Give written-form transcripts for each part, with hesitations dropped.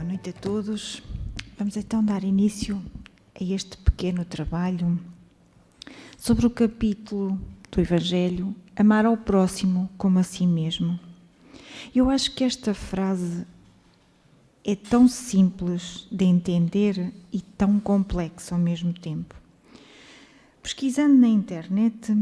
Boa noite a todos. Vamos então dar início a este pequeno trabalho sobre o capítulo do Evangelho, amar ao próximo como a si mesmo. Eu acho que esta frase é tão simples de entender e tão complexa ao mesmo tempo. Pesquisando na internet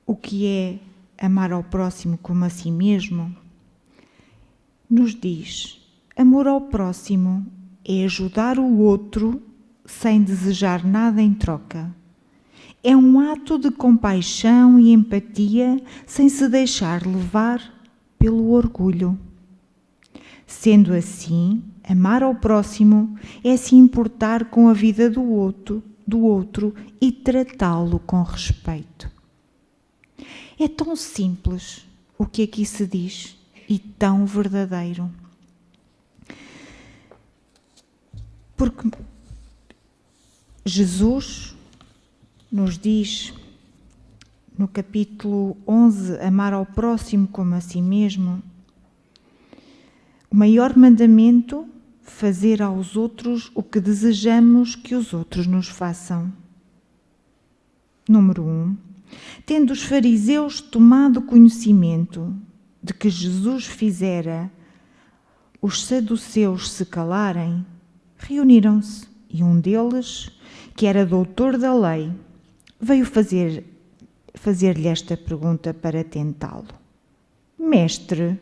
o que é amar ao próximo como a si mesmo, nos diz: amor ao próximo é ajudar o outro sem desejar nada em troca. É um ato de compaixão e empatia sem se deixar levar pelo orgulho. Sendo assim, amar ao próximo é se importar com a vida do outro e tratá-lo com respeito. É tão simples o que aqui se diz e tão verdadeiro. Porque Jesus nos diz no capítulo 11, amar ao próximo como a si mesmo, o maior mandamento, fazer aos outros o que desejamos que os outros nos façam. Número 1. Tendo os fariseus tomado conhecimento de que Jesus fizera os saduceus se calarem, reuniram-se e um deles, que era doutor da lei, veio fazer-lhe esta pergunta para tentá-lo. Mestre,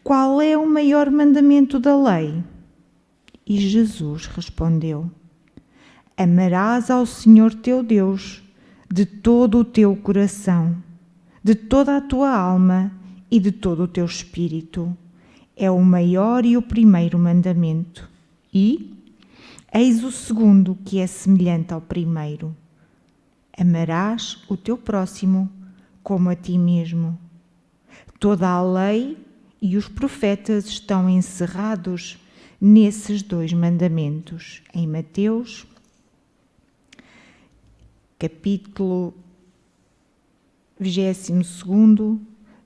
qual é o maior mandamento da lei? E Jesus respondeu: amarás ao Senhor teu Deus de todo o teu coração, de toda a tua alma e de todo o teu espírito. É o maior e o primeiro mandamento. E eis o segundo, que é semelhante ao primeiro: amarás o teu próximo como a ti mesmo. Toda a lei e os profetas estão encerrados nesses dois mandamentos. Em Mateus, capítulo 22,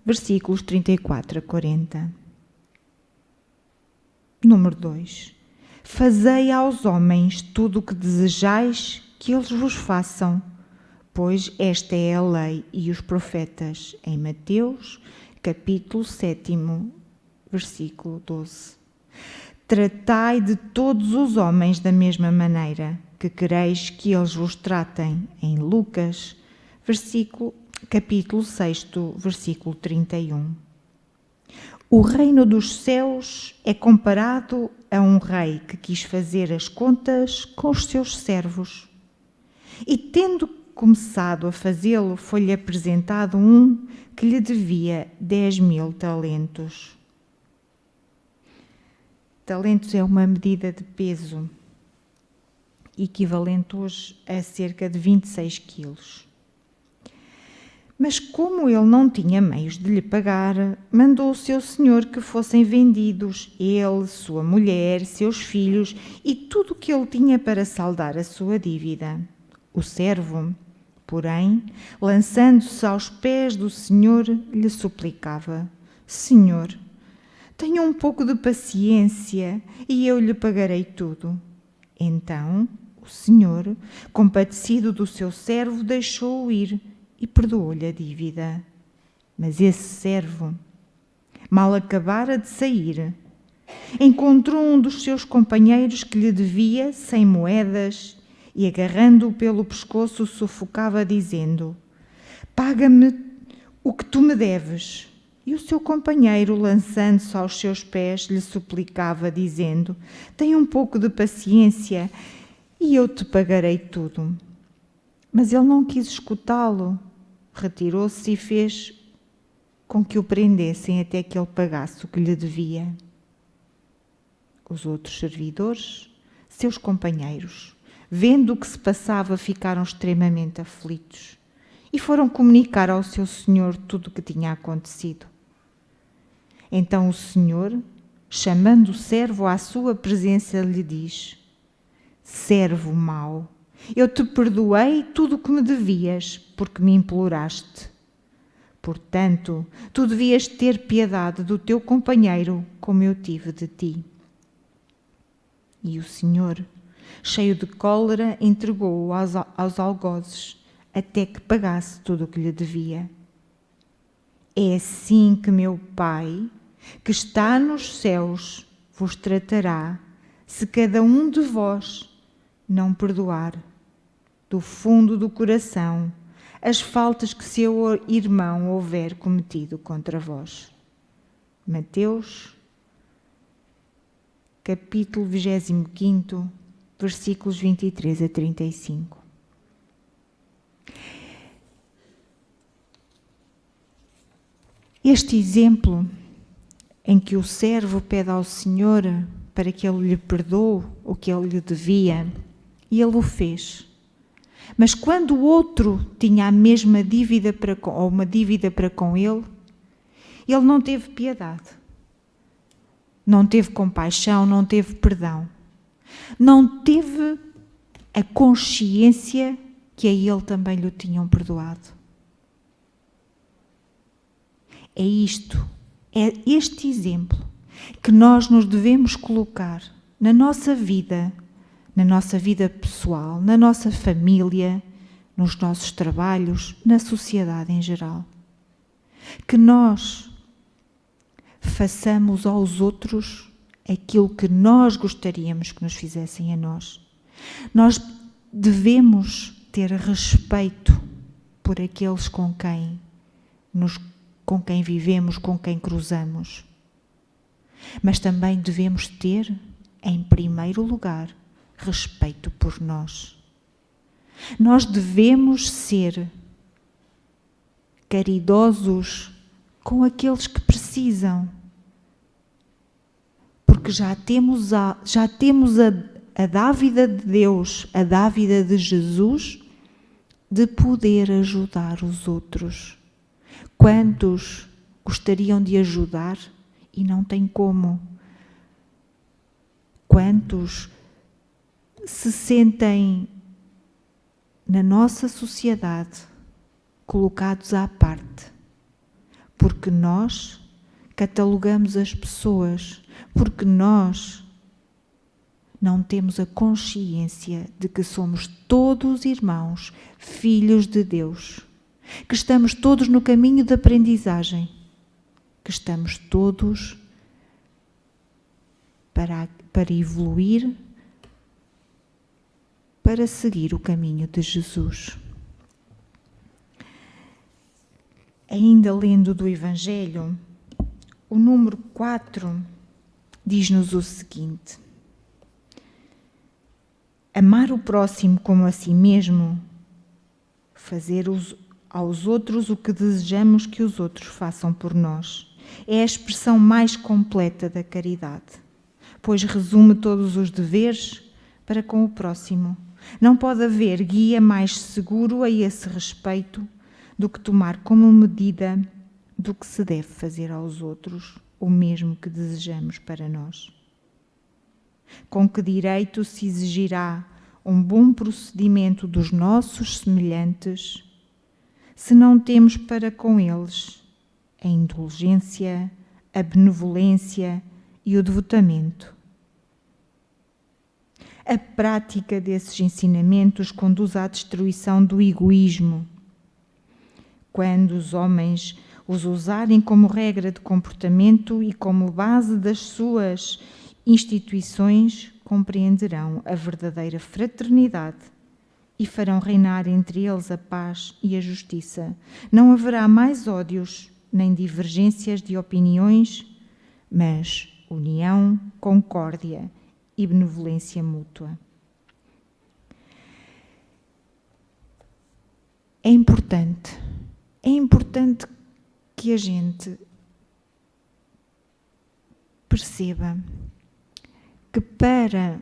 versículos 34 a 40. Número 2. Fazei aos homens tudo o que desejais que eles vos façam, pois esta é a lei e os profetas. Em Mateus, capítulo 7, versículo 12. Tratai de todos os homens da mesma maneira que quereis que eles vos tratem. Em Lucas, capítulo 6, versículo 31. O reino dos céus é comparado a um rei que quis fazer as contas com os seus servos. E tendo começado a fazê-lo, foi-lhe apresentado um que lhe devia 10.000 talentos. Talentos é uma medida de peso, equivalente hoje a cerca de 26 quilos. Mas como ele não tinha meios de lhe pagar, mandou o seu senhor que fossem vendidos, ele, sua mulher, seus filhos e tudo o que ele tinha para saldar a sua dívida. O servo, porém, lançando-se aos pés do senhor, lhe suplicava: Senhor, tenha um pouco de paciência e eu lhe pagarei tudo. Então o senhor, compadecido do seu servo, deixou-o ir e perdoou-lhe a dívida. Mas esse servo, mal acabara de sair, encontrou um dos seus companheiros que lhe devia 100 moedas e, agarrando-o pelo pescoço, o sufocava, dizendo: paga-me o que tu me deves. E o seu companheiro, lançando-se aos seus pés, lhe suplicava, dizendo: tenha um pouco de paciência e eu te pagarei tudo. Mas ele não quis escutá-lo, retirou-se e fez com que o prendessem até que ele pagasse o que lhe devia. Os outros servidores, seus companheiros, vendo o que se passava, ficaram extremamente aflitos e foram comunicar ao seu senhor tudo o que tinha acontecido. Então o senhor, chamando o servo à sua presença, lhe diz: servo mau, eu te perdoei tudo o que me devias, porque me imploraste. Portanto, tu devias ter piedade do teu companheiro, como eu tive de ti. E o senhor, cheio de cólera, entregou-o aos algozes, até que pagasse tudo o que lhe devia. É assim que meu Pai, que está nos céus, vos tratará, se cada um de vós não perdoar, do fundo do coração, as faltas que seu irmão houver cometido contra vós. Mateus, capítulo 25, versículos 23 a 35. Este exemplo em que o servo pede ao Senhor para que ele lhe perdoe o que ele lhe devia, e ele o fez. Mas quando o outro tinha a mesma dívida ou uma dívida para com ele não teve piedade, não teve compaixão, não teve perdão, não teve a consciência que a ele também lhe tinham perdoado. É este exemplo que nós nos devemos colocar na nossa vida pessoal, na nossa família, nos nossos trabalhos, na sociedade em geral. Que nós façamos aos outros aquilo que nós gostaríamos que nos fizessem a nós. Nós devemos ter respeito por aqueles com quem vivemos, com quem cruzamos. Mas também devemos ter, em primeiro lugar, respeito por nós. Nós devemos ser caridosos com aqueles que precisam, porque já temos a dávida de Deus, a dávida de Jesus, de poder ajudar os outros. Quantos gostariam de ajudar e não têm como? Quantos se sentem na nossa sociedade colocados à parte? Porque nós catalogamos as pessoas, porque nós não temos a consciência de que somos todos irmãos, filhos de Deus, que estamos todos no caminho de aprendizagem, que estamos todos para evoluir, para seguir o caminho de Jesus. Ainda lendo do Evangelho, o número 4 diz-nos o seguinte: amar o próximo como a si mesmo, fazer aos outros o que desejamos que os outros façam por nós. É a expressão mais completa da caridade, pois resume todos os deveres para com o próximo. Não pode haver guia mais seguro a esse respeito do que tomar como medida do que se deve fazer aos outros o mesmo que desejamos para nós. Com que direito se exigirá um bom procedimento dos nossos semelhantes, se não temos para com eles a indulgência, a benevolência e o devotamento? A prática desses ensinamentos conduz à destruição do egoísmo. Quando os homens os usarem como regra de comportamento e como base das suas instituições, compreenderão a verdadeira fraternidade e farão reinar entre eles a paz e a justiça. Não haverá mais ódios nem divergências de opiniões, mas união, concórdia e benevolência mútua. É importante que a gente perceba que para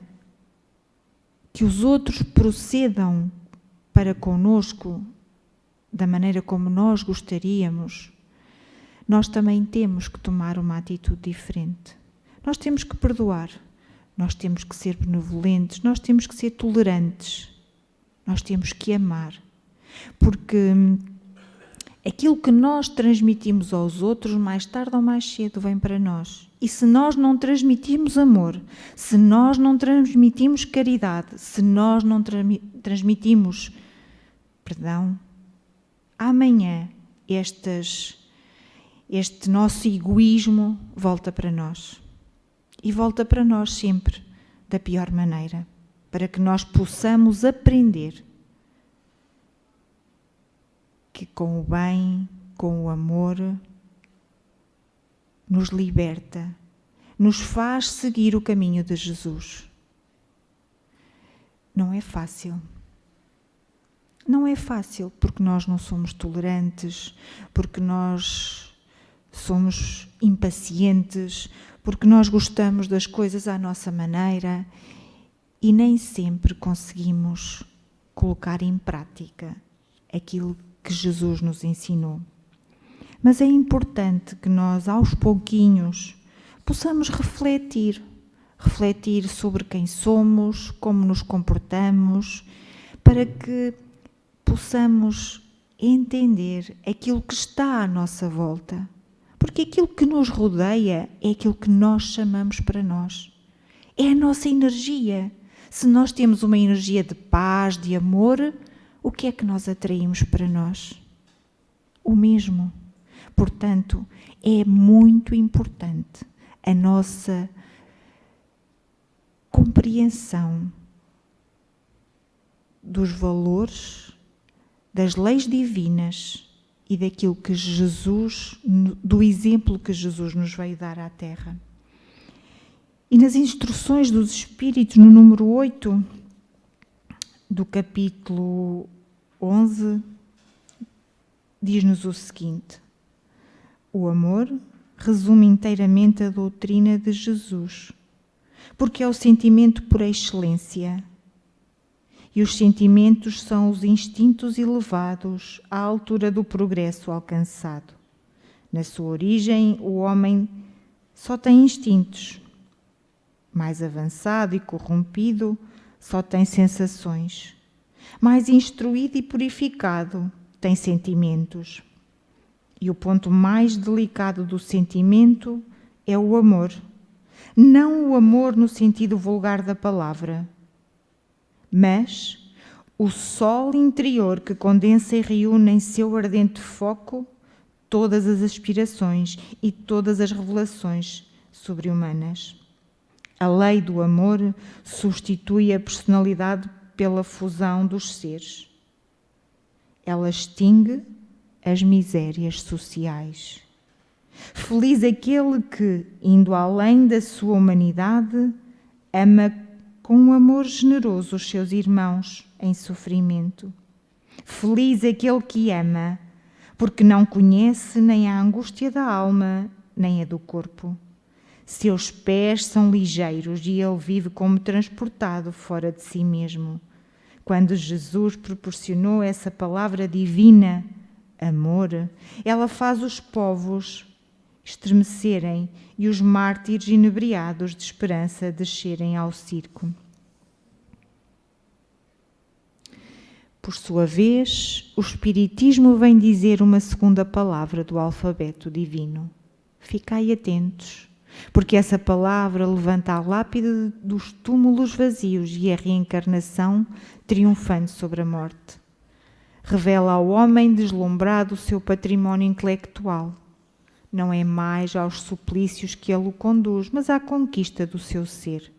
que os outros procedam para conosco da maneira como nós gostaríamos, nós também temos que tomar uma atitude diferente. Nós temos que perdoar, nós temos que ser benevolentes, nós temos que ser tolerantes, nós temos que amar, porque Aquilo que nós transmitimos aos outros, mais tarde ou mais cedo, vem para nós. E se nós não transmitimos amor, se nós não transmitimos caridade, se nós não transmitimos perdão, amanhã este nosso egoísmo volta para nós. E volta para nós sempre da pior maneira, para que nós possamos aprender que com o bem, com o amor, nos liberta, nos faz seguir o caminho de Jesus. Não é fácil. Não é fácil porque nós não somos tolerantes, porque nós somos impacientes, porque nós gostamos das coisas à nossa maneira e nem sempre conseguimos colocar em prática aquilo que Jesus nos ensinou. Mas é importante que nós, aos pouquinhos, possamos refletir sobre quem somos, como nos comportamos, para que possamos entender aquilo que está à nossa volta. Porque aquilo que nos rodeia é aquilo que nós chamamos para nós. É a nossa energia. Se nós temos uma energia de paz, de amor, o que é que nós atraímos para nós? O mesmo. Portanto, é muito importante a nossa compreensão dos valores, das leis divinas e daquilo que Jesus, do exemplo que Jesus nos veio dar à Terra. E nas instruções dos Espíritos, no número 8 do capítulo 11, diz-nos o seguinte: o amor resume inteiramente a doutrina de Jesus, porque é o sentimento por excelência. E os sentimentos são os instintos elevados à altura do progresso alcançado. Na sua origem, o homem só tem instintos. Mais avançado e corrompido, só tem sensações. Mais instruído e purificado, tem sentimentos. E o ponto mais delicado do sentimento é o amor. Não o amor no sentido vulgar da palavra, mas o sol interior que condensa e reúne em seu ardente foco todas as aspirações e todas as revelações sobre-humanas. A lei do amor substitui a personalidade pela fusão dos seres. Ela extingue as misérias sociais. Feliz aquele que, indo além da sua humanidade, ama com um amor generoso os seus irmãos em sofrimento. Feliz aquele que ama, porque não conhece nem a angústia da alma, nem a do corpo. Seus pés são ligeiros e ele vive como transportado fora de si mesmo. Quando Jesus proporcionou essa palavra divina, amor, ela faz os povos estremecerem e os mártires inebriados de esperança descerem ao circo. Por sua vez, o Espiritismo vem dizer uma segunda palavra do alfabeto divino. Ficai atentos, porque essa palavra levanta a lápide dos túmulos vazios e a reencarnação triunfante sobre a morte. Revela ao homem deslumbrado o seu património intelectual. Não é mais aos suplícios que ele o conduz, mas à conquista do seu ser,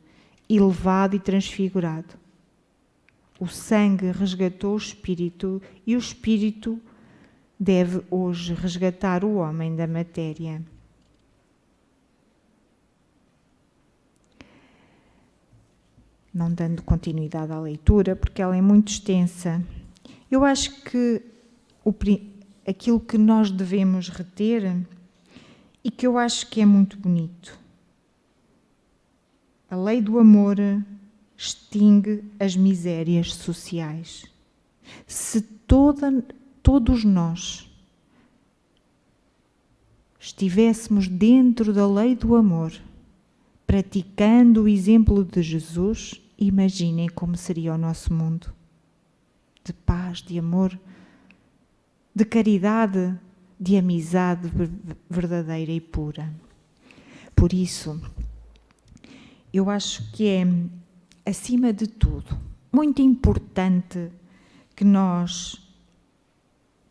elevado e transfigurado. O sangue resgatou o espírito e o espírito deve hoje resgatar o homem da matéria. Não dando continuidade à leitura, porque ela é muito extensa, eu acho que aquilo que nós devemos reter e que eu acho que é muito bonito. A lei do amor extingue as misérias sociais. Se todos nós estivéssemos dentro da lei do amor, praticando o exemplo de Jesus, imaginem como seria o nosso mundo. De paz, de amor. de caridade, de amizade verdadeira e pura. Por isso, eu acho que é, acima de tudo, muito importante que nós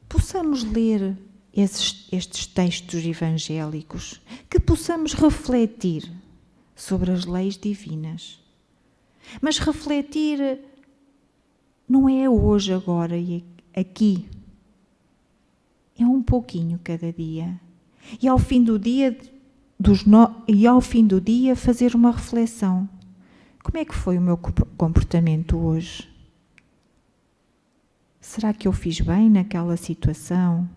possamos ler estes textos evangélicos, que possamos refletir sobre as leis divinas. Mas refletir não é hoje, agora e aqui. É um pouquinho cada dia. E ao fim do dia, fazer uma reflexão. Como é que foi o meu comportamento hoje? Será que eu fiz bem naquela situação?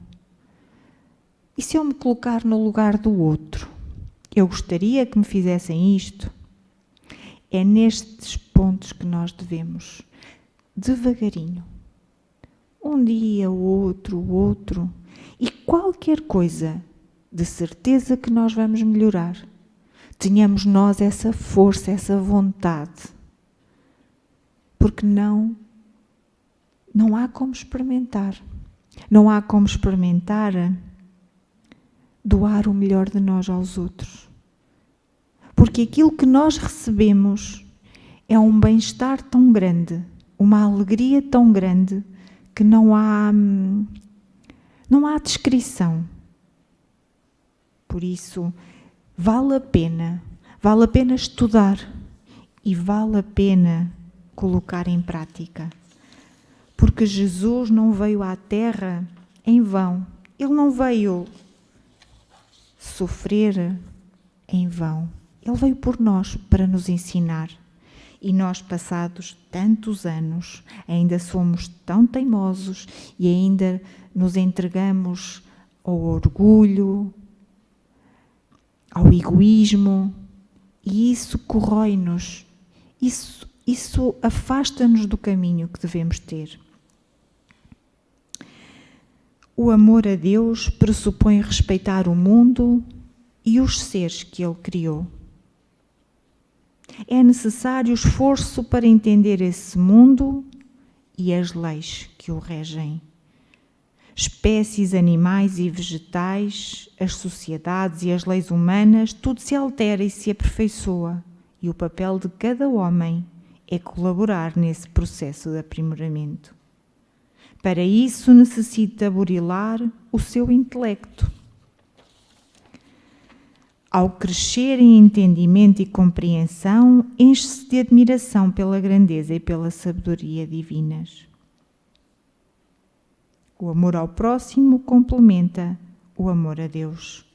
E se eu me colocar no lugar do outro? Eu gostaria que me fizessem isto? É nestes pontos que nós devemos, devagarinho, um dia, o outro, e qualquer coisa, de certeza que nós vamos melhorar. Tenhamos nós essa força, essa vontade, porque não há como experimentar. Não há como experimentar doar o melhor de nós aos outros. Porque aquilo que nós recebemos é um bem-estar tão grande, uma alegria tão grande, que não há descrição. Por isso, vale a pena estudar e vale a pena colocar em prática. Porque Jesus não veio à Terra em vão. Ele não veio sofrer em vão. Ele veio por nós para nos ensinar. E nós, passados tantos anos, ainda somos tão teimosos e ainda nos entregamos ao orgulho, ao egoísmo, e isso corrói-nos, isso afasta-nos do caminho que devemos ter. O amor a Deus pressupõe respeitar o mundo e os seres que Ele criou. É necessário esforço para entender esse mundo e as leis que o regem. Espécies animais e vegetais, as sociedades e as leis humanas, tudo se altera e se aperfeiçoa, e o papel de cada homem é colaborar nesse processo de aprimoramento. Para isso necessita burilar o seu intelecto. Ao crescer em entendimento e compreensão, enche-se de admiração pela grandeza e pela sabedoria divinas. O amor ao próximo complementa o amor a Deus.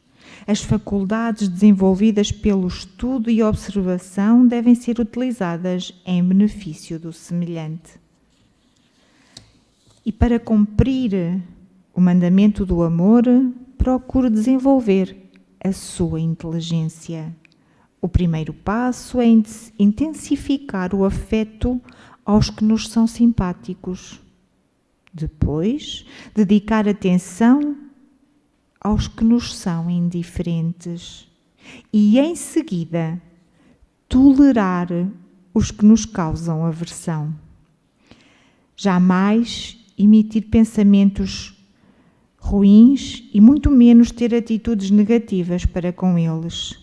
As faculdades desenvolvidas pelo estudo e observação devem ser utilizadas em benefício do semelhante. E para cumprir o mandamento do amor, procure desenvolver a sua inteligência. O primeiro passo é intensificar o afeto aos que nos são simpáticos. Depois, dedicar atenção aos que nos são indiferentes. E, em seguida, tolerar os que nos causam aversão. Jamais emitir pensamentos ruins e muito menos ter atitudes negativas para com eles,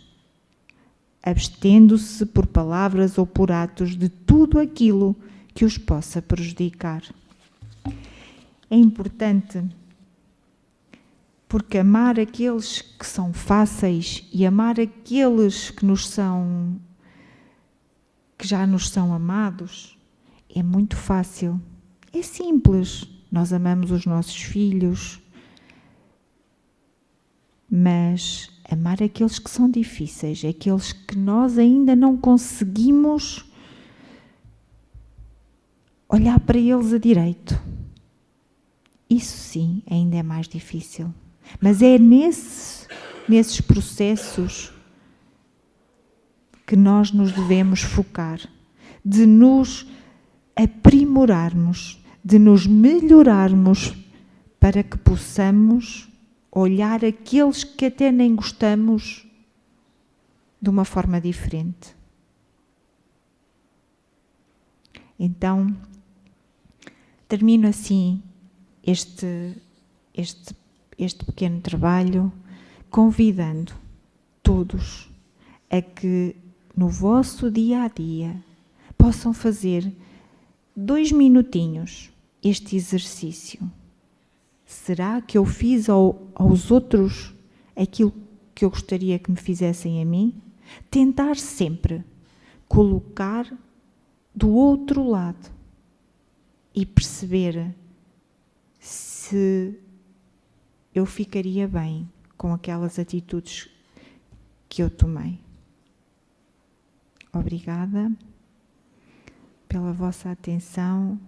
abstendo-se por palavras ou por atos de tudo aquilo que os possa prejudicar. É importante porque amar aqueles que são fáceis e amar aqueles que já nos são amados é muito fácil. É simples. Nós amamos os nossos filhos, mas amar aqueles que são difíceis, aqueles que nós ainda não conseguimos olhar para eles a direito, isso sim ainda é mais difícil. Mas é nesses processos que nós nos devemos focar, de nos aprimorarmos, de nos melhorarmos, para que possamos olhar aqueles que até nem gostamos de uma forma diferente. Então, termino assim este pequeno trabalho, convidando todos a que no vosso dia a dia possam fazer 2 minutinhos este exercício. Será que eu fiz aos outros aquilo que eu gostaria que me fizessem a mim? Tentar sempre colocar do outro lado e perceber se eu ficaria bem com aquelas atitudes que eu tomei. Obrigada pela vossa atenção.